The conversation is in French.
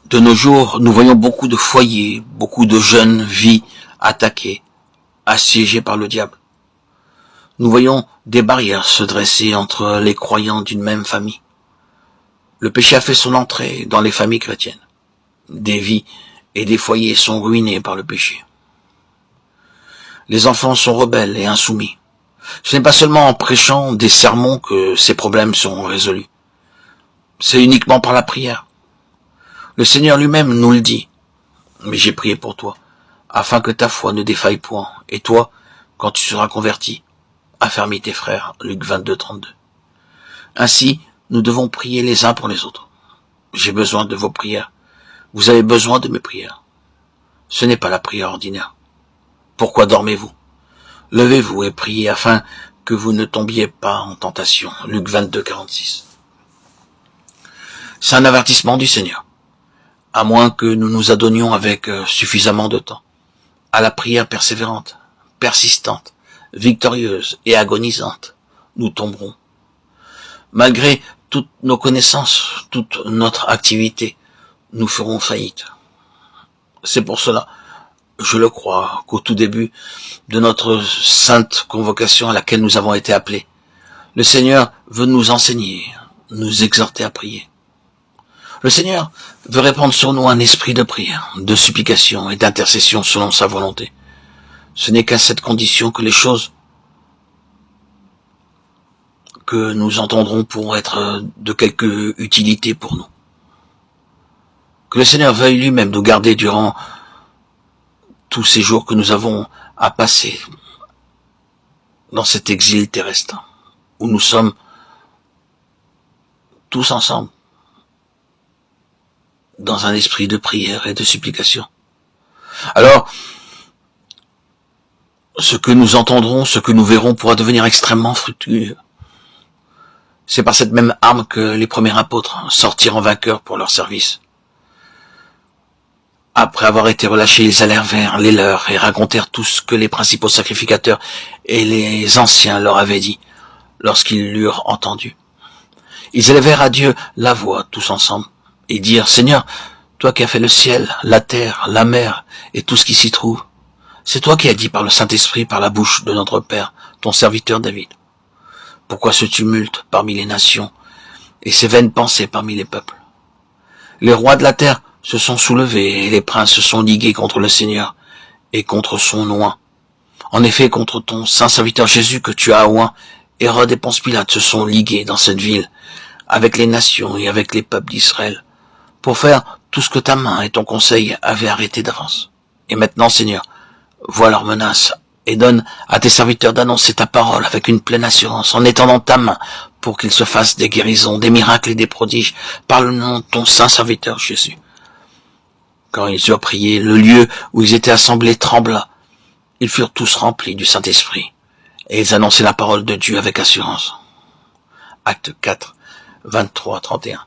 De nos jours, nous voyons beaucoup de foyers, beaucoup de jeunes vies attaquées, assiégées par le diable. Nous voyons des barrières se dresser entre les croyants d'une même famille. Le péché a fait son entrée dans les familles chrétiennes. Des vies et des foyers sont ruinés par le péché. Les enfants sont rebelles et insoumis. Ce n'est pas seulement en prêchant des sermons que ces problèmes sont résolus. C'est uniquement par la prière. Le Seigneur lui-même nous le dit. Mais j'ai prié pour toi, afin que ta foi ne défaille point. Et toi, quand tu seras converti, affermis tes frères. Luc 22, 32. Ainsi, nous devons prier les uns pour les autres. J'ai besoin de vos prières. Vous avez besoin de mes prières. Ce n'est pas la prière ordinaire. Pourquoi dormez-vous? Levez-vous et priez afin que vous ne tombiez pas en tentation. Luc 22, 46. C'est un avertissement du Seigneur. À moins que nous nous adonnions avec suffisamment de temps à la prière persévérante, persistante, victorieuse et agonisante, nous tomberons. Malgré toutes nos connaissances, toute notre activité, nous ferons faillite. C'est pour cela, je le crois, qu'au tout début de notre sainte convocation à laquelle nous avons été appelés, le Seigneur veut nous enseigner, nous exhorter à prier. Le Seigneur veut répandre sur nous un esprit de prière, de supplication et d'intercession selon sa volonté. Ce n'est qu'à cette condition que les choses que nous entendrons pourront être de quelque utilité pour nous. Que le Seigneur veuille lui-même nous garder durant tous ces jours que nous avons à passer dans cet exil terrestre, où nous sommes tous ensemble, dans un esprit de prière et de supplication. Alors, ce que nous entendrons, ce que nous verrons pourra devenir extrêmement fructueux. C'est par cette même arme que les premiers apôtres sortirent en vainqueurs pour leur service. Après avoir été relâchés, ils allèrent vers les leurs et racontèrent tout ce que les principaux sacrificateurs et les anciens leur avaient dit lorsqu'ils l'eurent entendu. Ils élevèrent à Dieu la voix tous ensemble et dirent: Seigneur, toi qui as fait le ciel, la terre, la mer et tout ce qui s'y trouve, c'est toi qui as dit par le Saint-Esprit, par la bouche de notre Père, ton serviteur David. Pourquoi ce tumulte parmi les nations et ces vaines pensées parmi les peuples? Les rois de la terre se sont soulevés et les princes se sont ligués contre le Seigneur et contre son oint. En effet, contre ton saint serviteur Jésus que tu as oint, Hérode et Ponce Pilate se sont ligués dans cette ville avec les nations et avec les peuples d'Israël pour faire tout ce que ta main et ton conseil avaient arrêté d'avance. Et maintenant, Seigneur, vois leurs menaces et donne à tes serviteurs d'annoncer ta parole avec une pleine assurance en étendant ta main pour qu'ils se fassent des guérisons, des miracles et des prodiges par le nom de ton saint serviteur Jésus. Quand ils eurent prié, le lieu où ils étaient assemblés trembla. Ils furent tous remplis du Saint-Esprit et ils annonçaient la parole de Dieu avec assurance. Acte 4, 23, 31.